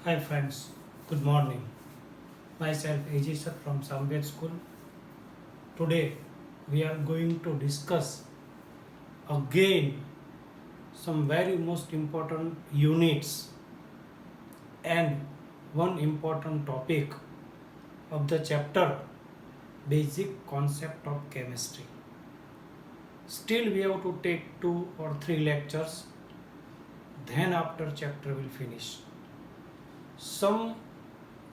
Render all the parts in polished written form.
Hi friends, good morning. Myself AJ Sir from Samved School. Today we are going to discuss again some very most important units and one important topic of the chapter Basic Concept of Chemistry. Still we have to take 2 or 3 lectures, then after chapter will finish. Some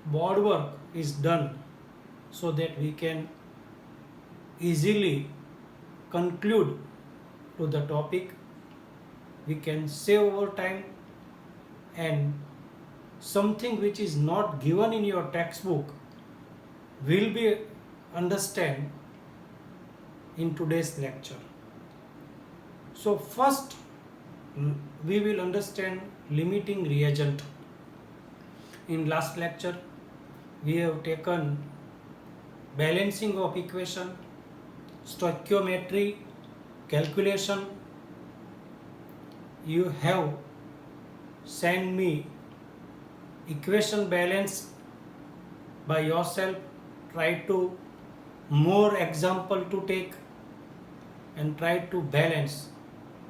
board work is done so that we can easily conclude to the topic. We can save our time, and something which is not given in your textbook will be understand in today's lecture. So first we will understand limiting reagent. In last lecture we have taken balancing of equation, stoichiometry, calculation. You have sent me equation balance by yourself. Try to more example to take and try to balance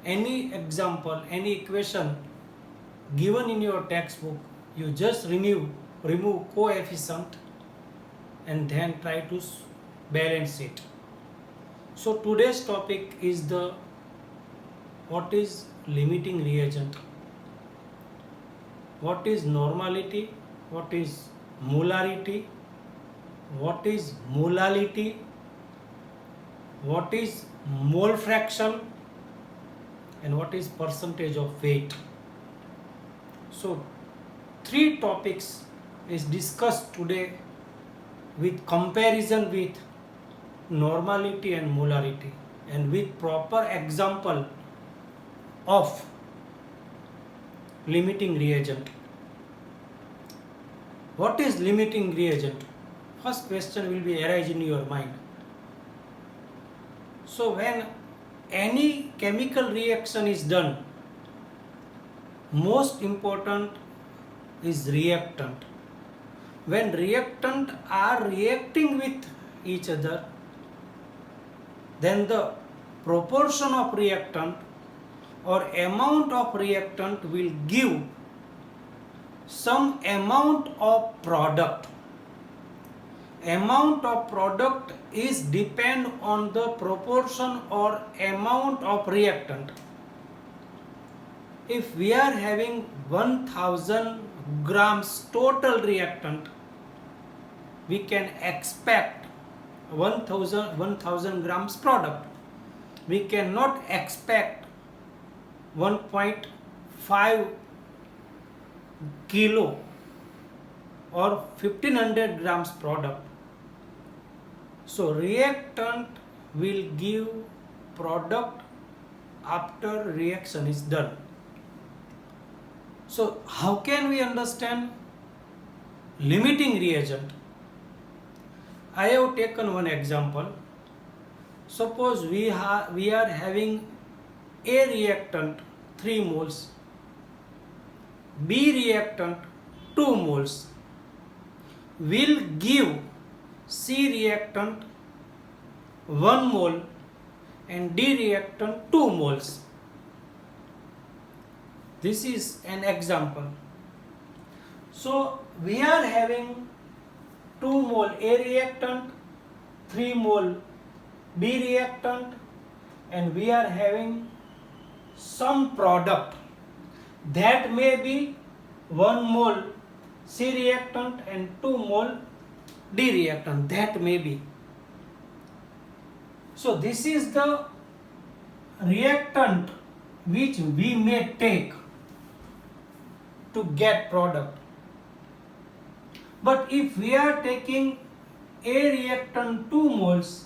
any example, any equation given in your textbook. You just remove coefficient and then try to balance it. So today's topic is the what is limiting reagent, what is normality, what is molarity, what is molality, what is mole fraction, and what is percentage of weight. So 3 topics is discussed today with comparison with normality and molarity and with proper example of limiting reagent. What is limiting reagent? First question will be arise in your mind. So when any chemical reaction is done, most important is reactant. When reactant are reacting with each other, then the proportion of reactant or amount of reactant will give some amount of product. Amount of product is depend on the proportion or amount of reactant. If we are having 1000 grams total reactant, we can expect 1000 grams product. We cannot expect 1.5 kilo or 1500 grams product. So reactant will give product after reaction is done. So how can we understand limiting reagent? I have taken one example. Suppose we are having A reactant 3 moles, B reactant 2 moles, will give C reactant 1 mole and D reactant 2 moles. This is an example. So we are having 2 mole A reactant, 3 mole B reactant, and we are having some product that may be 1 mole C reactant and 2 mole D reactant, that may be. So this is the reactant which we may take to get product. But if we are taking A reactant 2 moles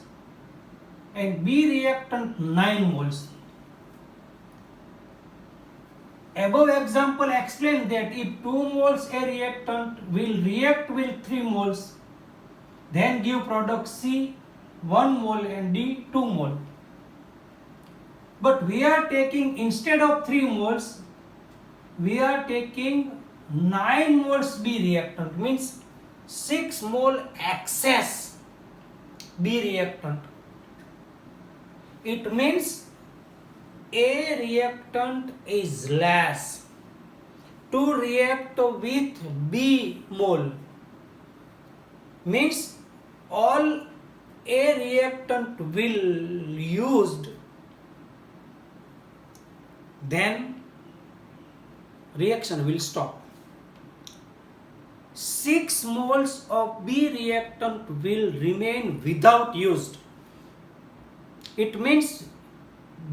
and B reactant 9 moles, above example explain that if 2 moles A reactant will react with 3 moles, then give product C 1 mole and D 2 mole. But we are taking, instead of 3 moles, we are taking 9 moles B reactant means 6 mole excess B reactant. It means A reactant is less to react with B mole. Means all A reactant will used, then reaction will stop. 6 moles of B reactant will remain without used. It means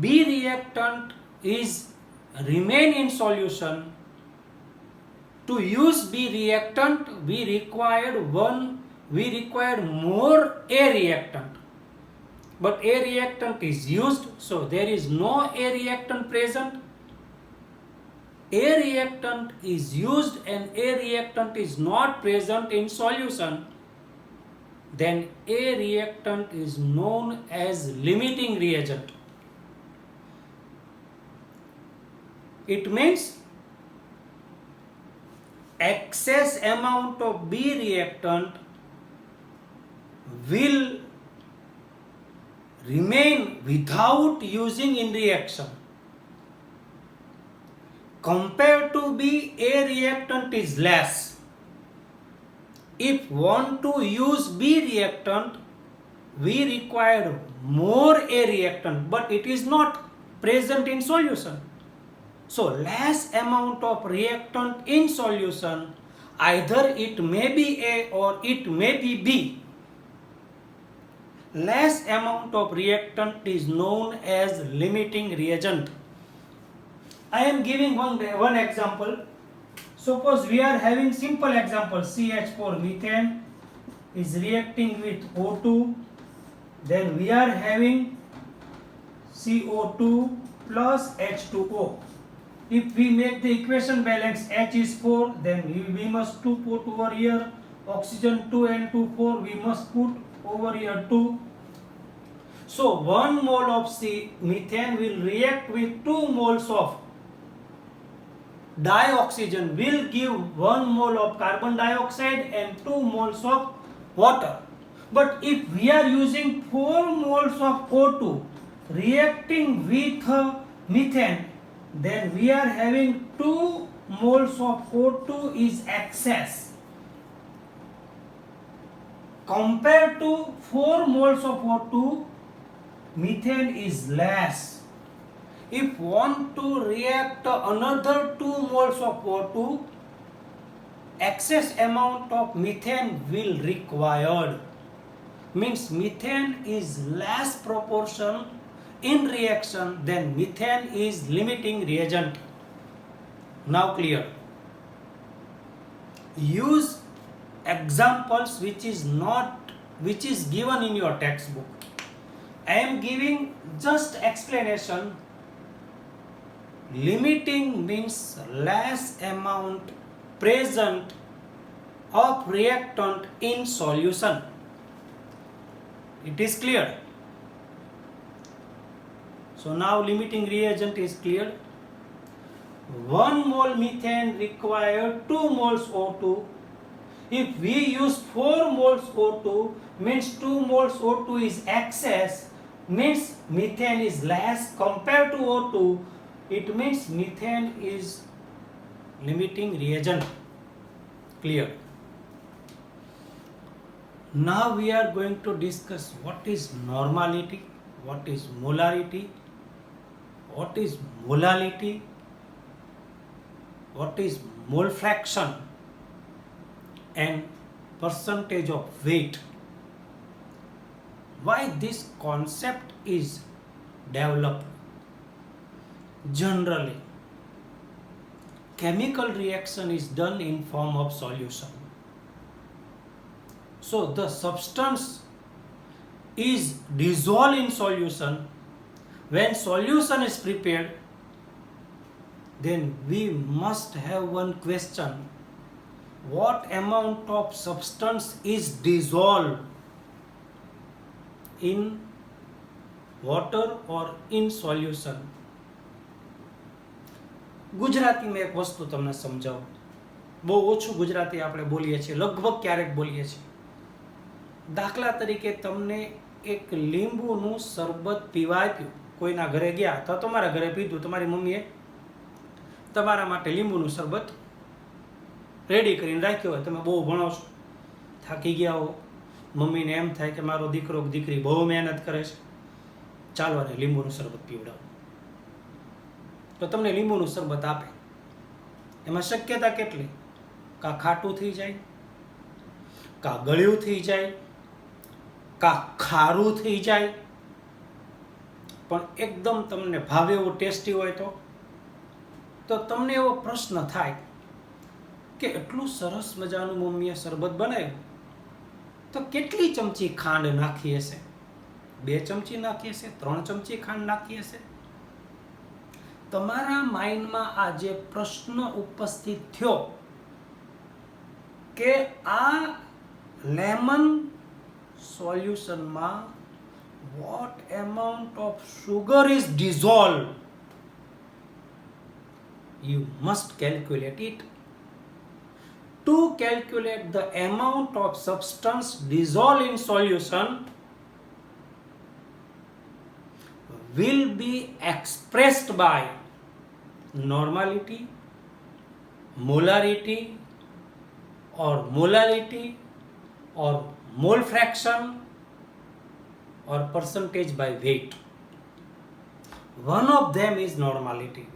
B reactant is remain in solution. To use B reactant, we required more A reactant. But A reactant is used, so there is no A reactant present. A reactant is used and A reactant is not present in solution. Then A reactant is known as limiting reagent. It means excess amount of B reactant will remain without using in reaction. Compared to B, A reactant is less. If want to use B reactant, we require more A reactant, but it is not present in solution. So less amount of reactant in solution, either it may be A or it may be B. Less amount of reactant is known as limiting reagent. I am giving one example. Suppose we are having simple example, CH4 methane is reacting with O2, then we are having CO2 plus H2O. If we make the equation balance, H is 4, then we must put over here oxygen 2 and 2 4, we must put over here 2. So 1 mole of methane will react with 2 moles of dioxygen, will give 1 mole of carbon dioxide and 2 moles of water. But if we are using 4 moles of O2 reacting with methane, then we are having 2 moles of O2 is excess. Compared to 4 moles of O2, methane is less. If want to react another 2 moles of O2, excess amount of methane will required. Means methane is less proportion in reaction, then methane is limiting reagent. Now clear. Use examples which is given in your textbook. I am giving just explanation. Limiting means less amount present of reactant in solution. It is clear. So now limiting reagent is clear. 1 mole methane require 2 moles O2. If we use 4 moles O2, means 2 moles O2 is excess, means methane is less compared to O2. It means methane is limiting reagent. Clear. Now we are going to discuss what is normality, what is molarity, what is molality, what is mole fraction and percentage of weight. Why this concept is developed? Generally, chemical reaction is done in form of solution. So the substance is dissolved in solution. When solution is prepared, then we must have one question. What amount of substance is dissolved in water or in solution? ગુજરાતીમાં એક વસ્તુ તમને સમજાવું. બહુ ઓછું ગુજરાતી આપણે બોલીએ છીએ, લગભગ ક્યારેક બોલીએ છીએ. દાખલા તરીકે તમને એક લીંબુનું શરબત પીવા આપ્યું, કોઈના ઘરે ગયા અથવા તમારા ઘરે પીધું, તમારી મમ્મીએ તમારા માટે લીંબુનું શરબત રેડી કરીને રાખ્યો હોય, તમે બહુ ભણો છો, થાકી ગયા હો, મમ્મીને એમ થાય કે મારો દીકરો કે દીકરી બહુ મહેનત કરે છે, ચાલો ને લીંબુનું શરબત પીવડાવો. તો તમને લીંબુનું શરબત આપે. એમાં શક્યતા કેટલી? કાં ખાટું થઈ જાય, કાં ગળ્યું થઈ જાય, કાં ખારું થઈ જાય. પણ એકદમ તમને ભાવે એવું ટેસ્ટી હોય તો તમને એવો પ્રશ્ન થાય કે એટલું સરસ મજાનું મમ્મીએ શરબત બનાવ્યું, તો કેટલી ચમચી ખાંડ નાખી હશે? 2 ચમચી નાખી હશે? 3 ચમચી ખાંડ નાખી હશે? તમારા માઇન્ડમાં આ જે પ્રશ્ન ઉપસ્થિત થયો કે આ લેમન સોલ્યુશનમાં what amount of sugar is dissolved, you must calculate it. To calculate the amount of substance dissolved in solution will be expressed by normality, molarity or molality or mole fraction or percentage by weight. One of them is normality.